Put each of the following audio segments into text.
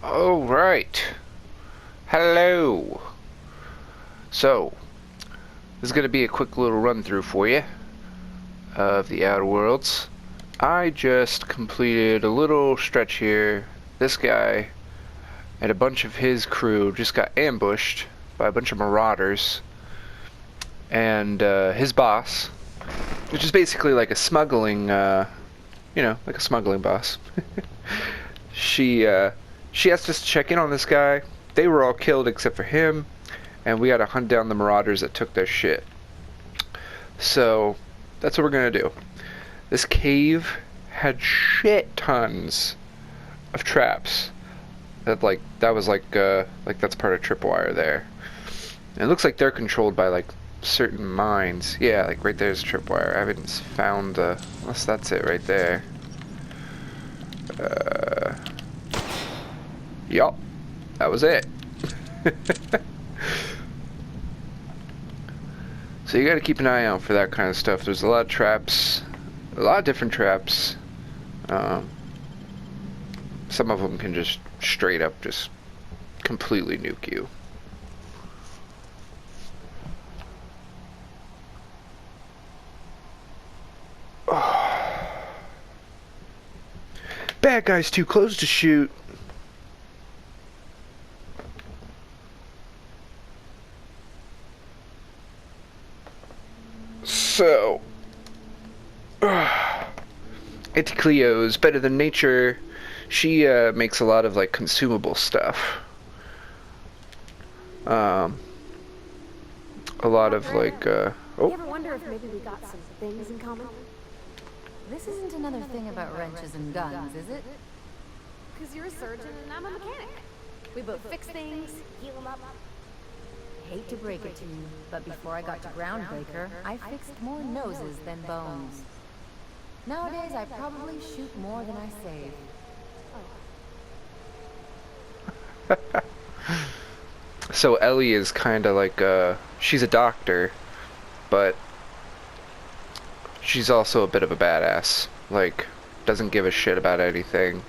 Alright. Hello. So, this is going to be a quick little run through for you of the Outer Worlds. I just completed a little stretch here. This guy and a bunch of his crew just got ambushed by a bunch of marauders. And his boss, which is basically like a smuggling, like a smuggling boss. She asked us to check in on this guy. They were all killed except for him, and we had to hunt down the marauders that took their shit. So that's what we're gonna do. This cave had shit tons of traps. That was like that's part of tripwire there. And it looks like they're controlled by like certain mines. Yeah, like right there's tripwire. I haven't found unless that's it right there. Yup, that was it. So you gotta keep an eye out for that kind of stuff. There's a lot of traps, a lot of different traps. Some of them can just straight up just completely nuke you. Bad guy's too close to shoot. So, Auntie Cleo's better than nature. She makes a lot of like consumable stuff. A lot of like You ever wonder if maybe we got some things in common? This isn't another thing about wrenches and guns, is it? Because you're a surgeon and I'm a mechanic. We both fix things, heal them up. Hate to break it to you, but before I got to Groundbreaker, I fixed more noses than bones. Nowadays, I probably shoot more than I save. So Ellie is kind of like she's a doctor, but she's also a bit of a badass. Like, doesn't give a shit about anything.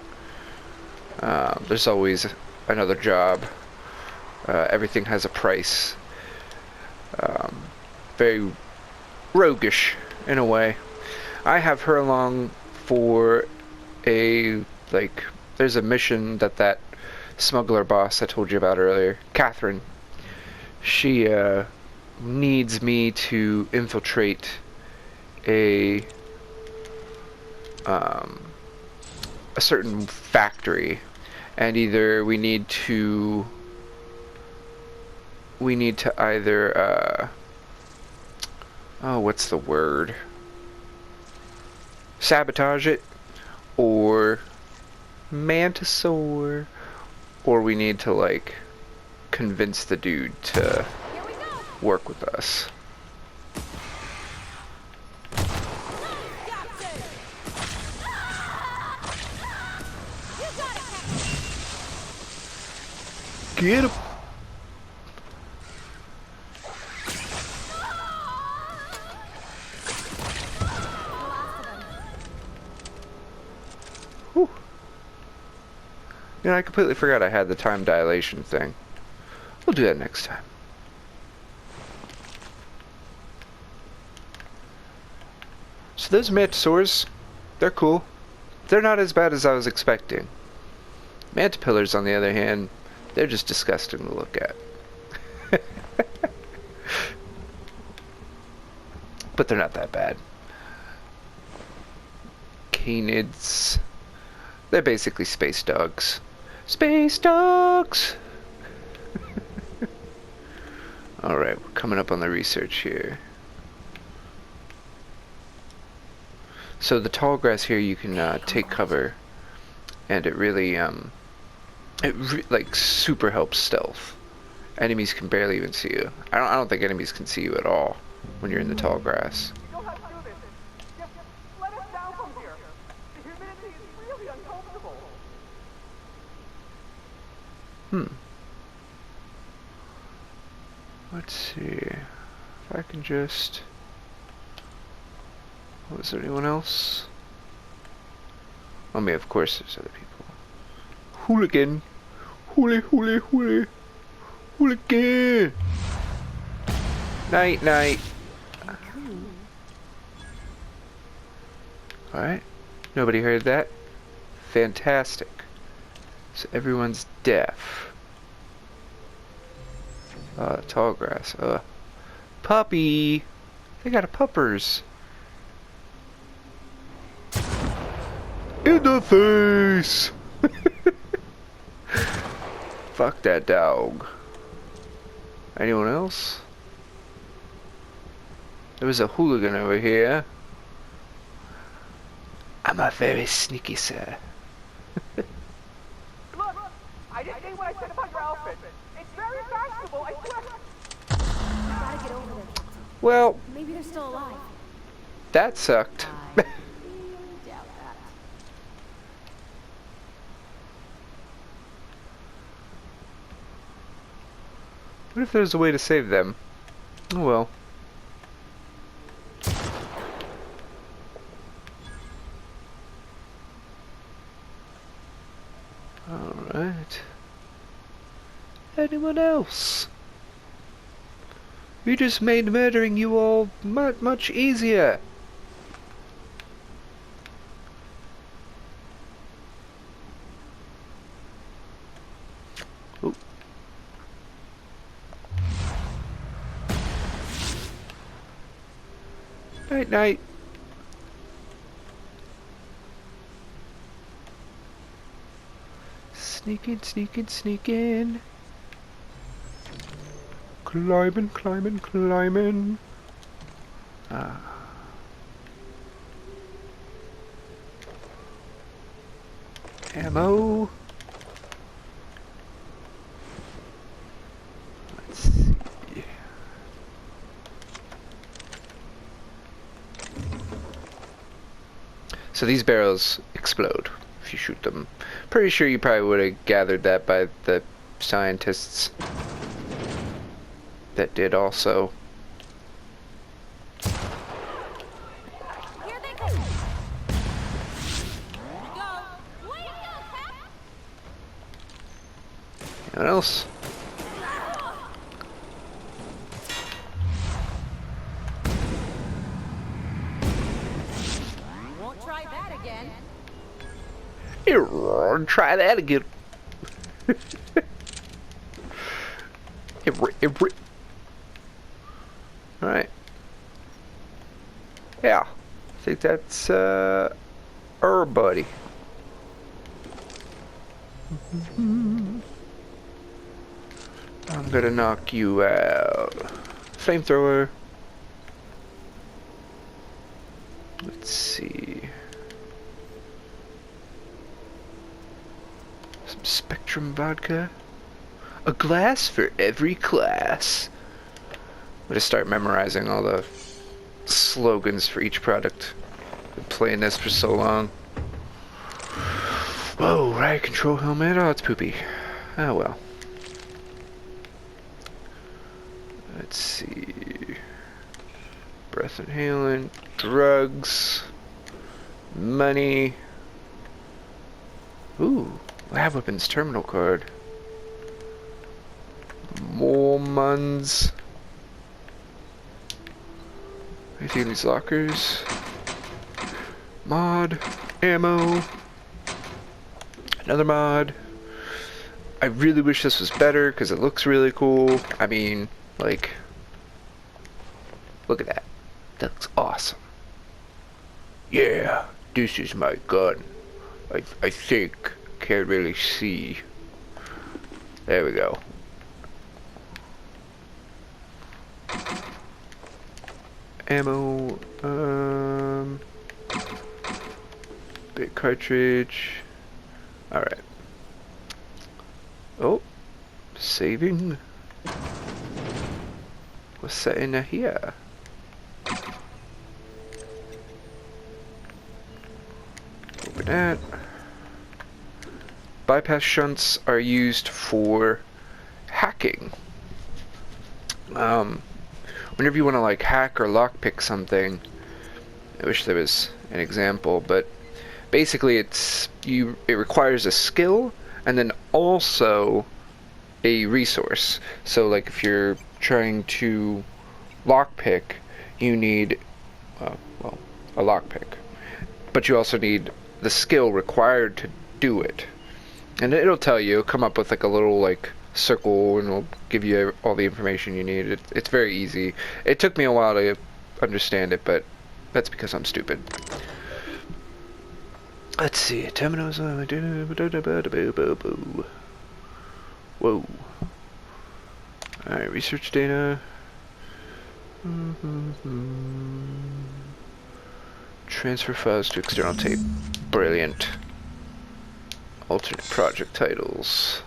There's always another job. Everything has a price. Very roguish in a way. I have her along for there's a mission that smuggler boss I told you about earlier, Catherine. She needs me to infiltrate a certain factory, and either we need to either what's the word? Sabotage it, or Mantisaur, or we need to like convince the dude to work with us. Get him! Whew. You know, I completely forgot I had the time dilation thing. We'll do that next time. So those Mantisaurs, they're cool. They're not as bad as I was expecting. Mantipillars, on the other hand, they're just disgusting to look at. But they're not that bad. Canids, they're basically space dogs. Space dogs! Alright, we're coming up on the research here. So the tall grass here, you can take cover, and it really like super helps stealth. Enemies can barely even see you. I don't think enemies can see you at all when you're in the tall grass. You don't have to do this. Just let us down from here. The humidity is really uncomfortable. Let's see if I can just. Was there anyone else? I mean, of course there's other people. Hooligan! Hooligan. Night, night. Alright. Nobody heard that. Fantastic. So everyone's deaf. Tall grass. Puppy! They got a puppers. In the face! Fuck that dog. Anyone else? There was a hooligan over here. I'm a very sneaky sir. Look, I didn't think what I said about your outfit. It's very fashionable, I swear. Gotta get over there. Well, Maybe they're still alive. that sucked. I really doubt that. What if there's a way to save them? Oh well. Alright. Anyone else? We just made murdering you all much easier. Oh. Night night. Sneaking, sneaking, sneaking. Climbing, climbing, climbing. Ah. Ammo. Let's see. So these barrels explode if you shoot them. Pretty sure you probably would have gathered that by the scientists that did also. Here they go. Go. Way to go, Cap. Anyone else? Won't try that again. Here, try that again. Alright. Yeah. I think that's everybody. I'm gonna knock you out. Flamethrower. Let's see. Some Spectrum vodka. A glass for every class. I'm gonna start memorizing all the slogans for each product. Been playing this for so long. Whoa, riot control helmet. Oh, it's poopy. Oh well. Let's see. Breath inhalant, drugs, money. Ooh, lab weapons terminal card. More muns. Anything in these lockers? Mod, ammo, another mod. I really wish this was better because it looks really cool. I mean, like, look at that. That looks awesome. Yeah, this is my gun. I think. Can't really see. There we go. Ammo, big cartridge. Alright. Oh, saving. What's that in here? Open that. Bypass shunts are used for hacking. Whenever you want to like hack or lockpick something, I wish there was an example, but basically it requires a skill and then also a resource. So like if you're trying to lockpick, you need well, a lockpick, but you also need the skill required to do it. And it'll tell you, come up with like a little like circle, and it'll give you all the information you need. It's very easy. It took me a while to understand it, but that's because I'm stupid. Let's see. Terminals. Whoa. Alright, research data. Transfer files to external tape. Brilliant. Alternate project titles.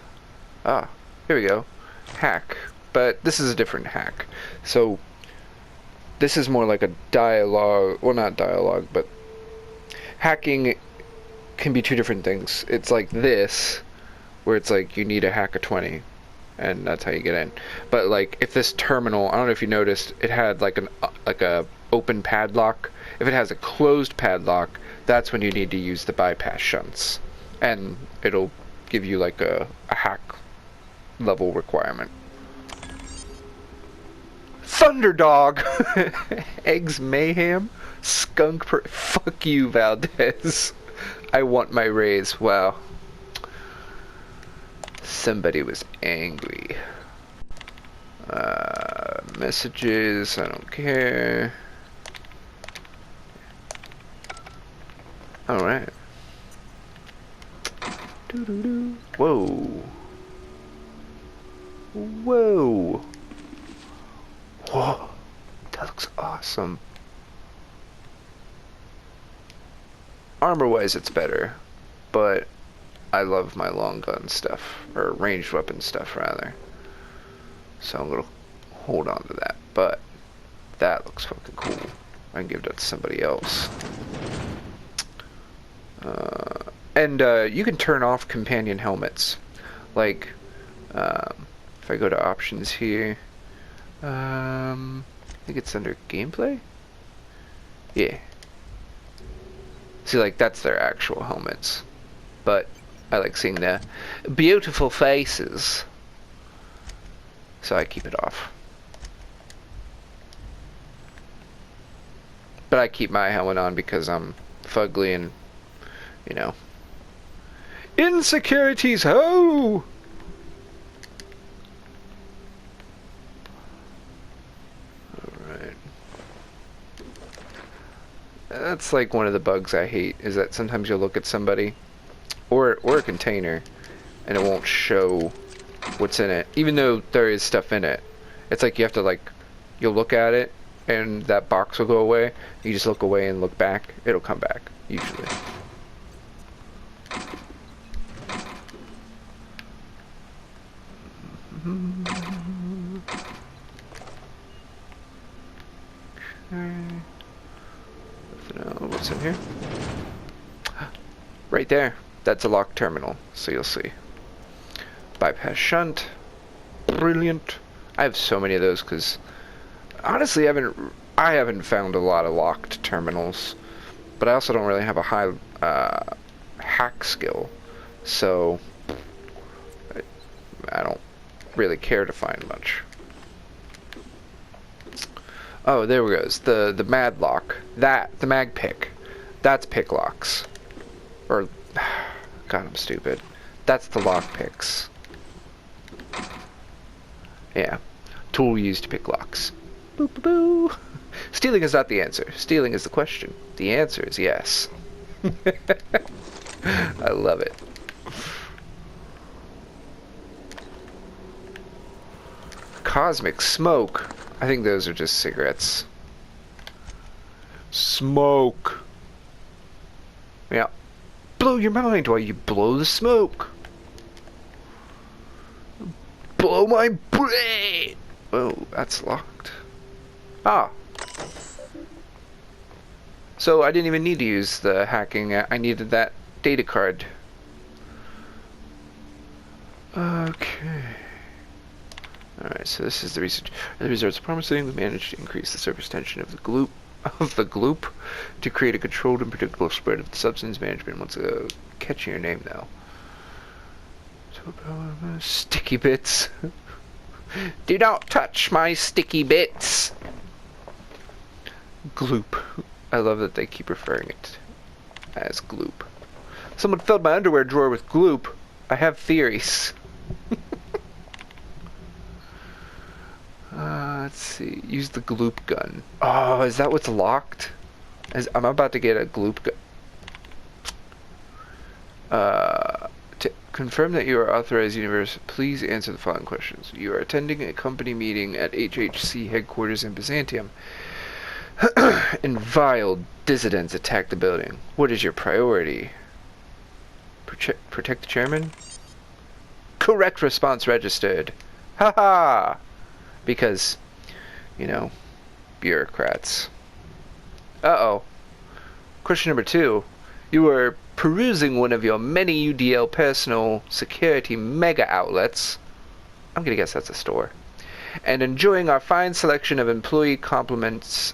Ah, here we go. Hack. But this is a different hack. So, this is more like a dialogue. Well, not dialogue, but hacking can be two different things. It's like this, where it's like you need a hack of 20, and that's how you get in. But like if this terminal, I don't know if you noticed, it had like a open padlock. If it has a closed padlock, that's when you need to use the bypass shunts, and it'll give you like a hack level requirement. Thunderdog! Eggs Mayhem? Fuck you, Valdez. I want my raise. Wow. Somebody was angry. Messages, I don't care. Alright. Whoa. Whoa. Whoa. That looks awesome. Armor-wise, it's better, but I love my long gun stuff, or ranged weapon stuff, rather. So I'm gonna hold on to that, but that looks fucking cool. I can give that to somebody else. And you can turn off companion helmets. Like, if I go to options here, I think it's under gameplay? Yeah. See, like, that's their actual helmets. But I like seeing the beautiful faces. So I keep it off. But I keep my helmet on because I'm fugly and, you know. Insecurities, ho! Alright. That's like one of the bugs I hate, is that sometimes you'll look at somebody or a container and it won't show what's in it, even though there is stuff in it. It's like you have to, like, you'll look at it and that box will go away. You just look away and look back, it'll come back usually. What's in here? Right there. That's a locked terminal, so you'll see. Bypass shunt. Brilliant. I have so many of those because honestly I haven't found a lot of locked terminals, but I also don't really have a high hack skill, so I don't really care to find much. Oh, there we go. The mad lock. The mag pick. That's pick locks. Or, God, I'm stupid. That's the lock picks. Yeah. Tool used to pick locks. Boo boo boo. Stealing is not the answer. Stealing is the question. The answer is yes. I love it. Cosmic smoke. I think those are just cigarettes. Smoke. Yeah. Blow your mind while you blow the smoke. Blow my brain. Oh, that's locked. Ah. So I didn't even need to use the hacking. I needed that data card. Okay. Alright, so this is the research. The results are promising. We managed to increase the surface tension of the gloop to create a controlled and predictable spread of the substance. Management wants to catch your name now. Sticky bits. Do not touch my sticky bits. Gloop. I love that they keep referring it as gloop. Someone filled my underwear drawer with gloop. I have theories. Let's see. Use the gloop gun. Oh, is that what's locked? I'm about to get a gloop gun. To confirm that you are authorized universe, please answer the following questions. You are attending a company meeting at HHC headquarters in Byzantium. And vile dissidents attack the building. What is your priority? Protect the chairman? Correct response registered. Haha! Because, you know, bureaucrats. Uh-oh. Question number 2. You were perusing one of your many UDL personal security mega outlets. I'm gonna guess that's a store. And enjoying our fine selection of employee compliance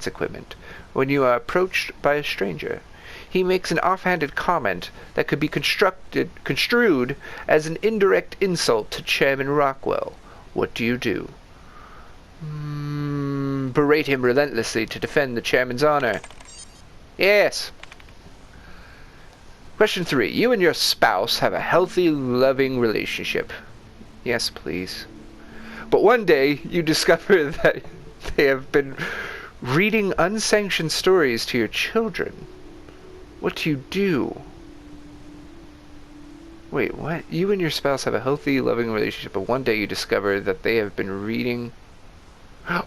equipment when you are approached by a stranger. He makes an offhanded comment that could be construed as an indirect insult to Chairman Rockwell. What do you do? Berate him relentlessly to defend the chairman's honor. Yes. Question 3. You and your spouse have a healthy, loving relationship. Yes, please. But one day, you discover that they have been reading unsanctioned stories to your children. What do you do? Wait, what? You and your spouse have a healthy, loving relationship, but one day you discover that they have been reading...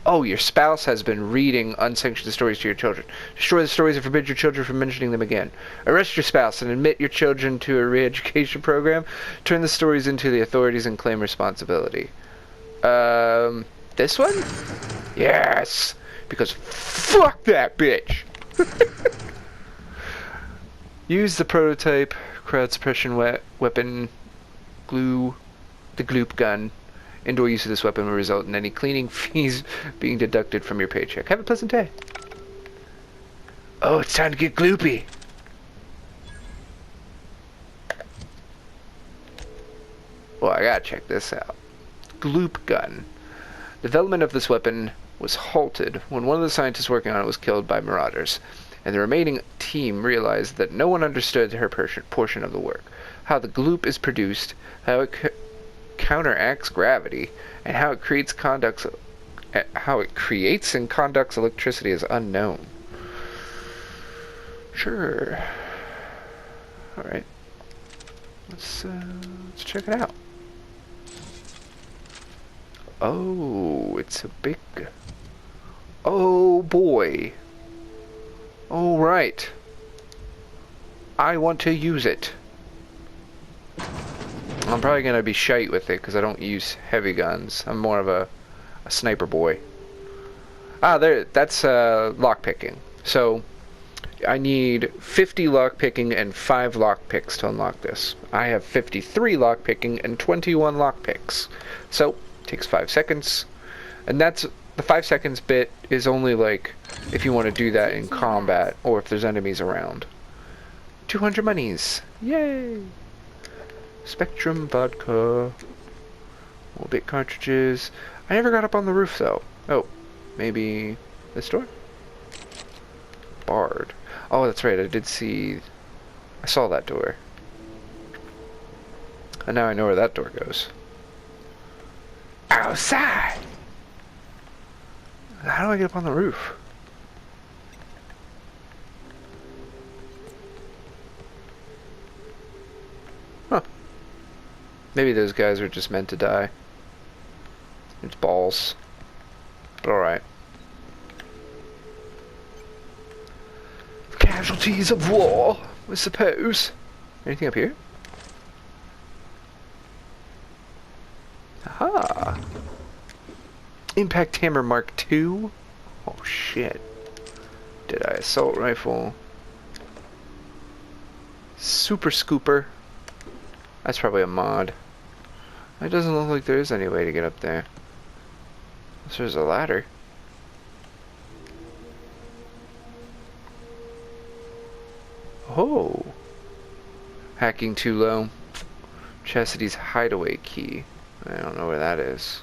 Oh, your spouse has been reading unsanctioned stories to your children. Destroy the stories and forbid your children from mentioning them again. Arrest your spouse and admit your children to a re-education program. Turn the stories into the authorities and claim responsibility. This one? Yes! Because fuck that bitch! Use the prototype crowd suppression weapon, the gloop gun. Indoor use of this weapon will result in any cleaning fees being deducted from your paycheck. Have a pleasant day. Oh, it's time to get gloopy. Well, I gotta check this out. Gloop gun. Development of this weapon was halted when one of the scientists working on it was killed by marauders, and the remaining team realized that no one understood her portion of the work. How the gloop is produced, how it counteracts gravity, and how it creates and conducts electricity is unknown. Sure. All right. Let's check it out. Oh, it's a big... Oh, boy. All right. I want to use it. I'm probably going to be shite with it because I don't use heavy guns. I'm more of a sniper boy. Ah, there. That's lockpicking. So, I need 50 lockpicking and 5 lockpicks to unlock this. I have 53 lockpicking and 21 lockpicks. So, it takes 5 seconds. And that's... The 5 seconds bit is only like if you want to do that in combat or if there's enemies around. 200 monies. Yay! Spectrum vodka. More bit cartridges. I never got up on the roof though. Oh, maybe this door? Barred. Oh, that's right. I saw that door. And now I know where that door goes. Outside! How do I get up on the roof? Huh. Maybe those guys are just meant to die. It's balls. But alright. Casualties of war, I suppose. Anything up here? Aha! Impact Hammer Mark II? Oh shit. Deadeye Assault Rifle. Super Scooper. That's probably a mod. It doesn't look like there is any way to get up there. Unless there's a ladder. Oh. Hacking too low. Chastity's hideaway key. I don't know where that is.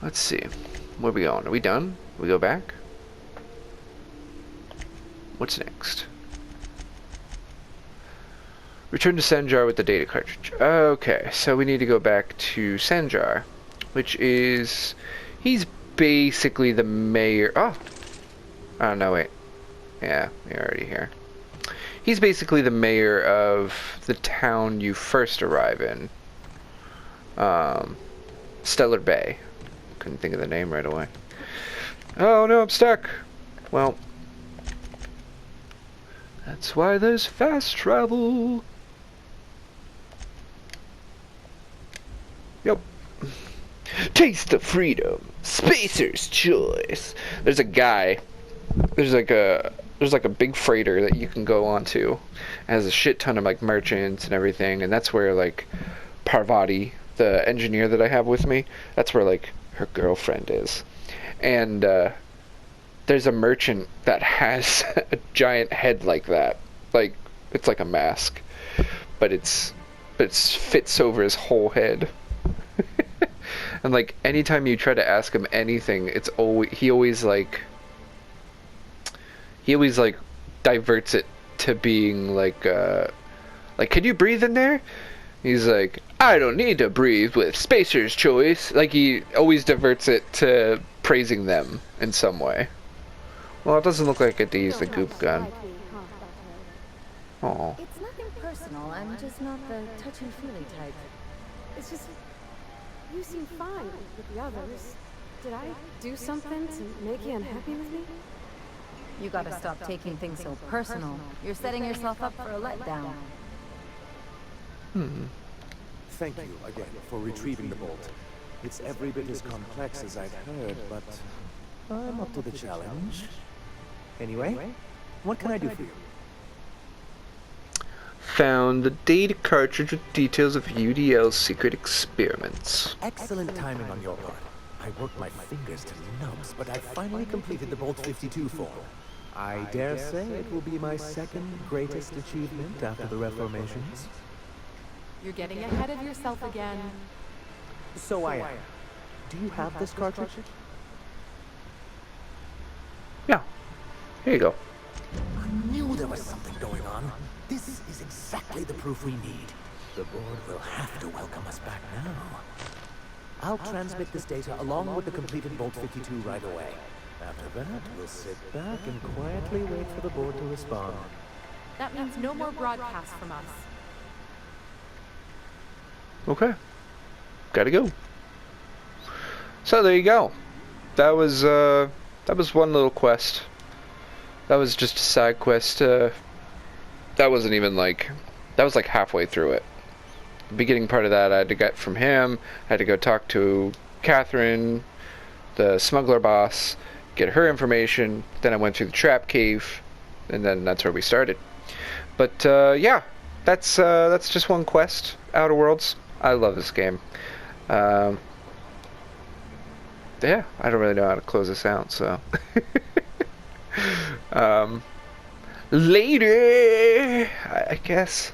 Let's see. Where are we going? Are we done? We go back? What's next? Return to Sanjar with the data cartridge. Okay, so we need to go back to Sanjar, which is... He's basically the mayor... Oh, no, wait. Yeah, you're already here. He's basically the mayor of the town you first arrive in. Stellar Bay. Couldn't think of the name right away. Oh no, I'm stuck. Well, that's why there's fast travel. Yep. Taste the freedom. Spacer's choice. There's a guy. There's like a big freighter that you can go onto. It has a shit ton of like merchants and everything, and that's where like Parvati, the engineer that I have with me, that's where like her girlfriend is. And there's a merchant that has a giant head like that. Like it's like a mask. But it fits over his whole head. And like anytime you try to ask him anything, he always diverts it to being like can you breathe in there? He's like, I don't need to breathe with Spacer's choice. Like he always diverts it to praising them in some way. Well, it doesn't look like it to use the goop gun. Oh. It's nothing personal. I'm just not the touchy-feely type. It's just, you seem fine with the others. Did I do something to make you unhappy with me? You gotta stop taking things so personal. You're setting yourself up for a letdown. Thank you again for retrieving the bolt. It's every bit as complex as I'd heard, but I'm up to the challenge. Anyway, what can I do for you? Found the data cartridge with details of UDL's secret experiments. Excellent timing on your part. I worked my fingers to nubs, but I finally completed the Bolt 52 form. I dare say it will be my second greatest achievement after the reformations. You're getting ahead of yourself again. So I am. Do you have this cartridge? Yeah. Here you go. I knew there was something going on. This is exactly the proof we need. The board will have to welcome us back now. I'll transmit this data along with the completed Bolt 52 right away. After that, we'll sit back and quietly wait for the board to respond. That means no more broadcasts from us. Okay. Gotta go. So there you go. That was one little quest. That was just a side quest. That wasn't even like... That was like halfway through it. The beginning part of that I had to get from him. I had to go talk to Catherine, the smuggler boss, get her information. Then I went through the trap cave, and then that's where we started. But yeah, that's just one quest. Outer Worlds. I love this game. Yeah, I don't really know how to close this out, so... Later, I guess.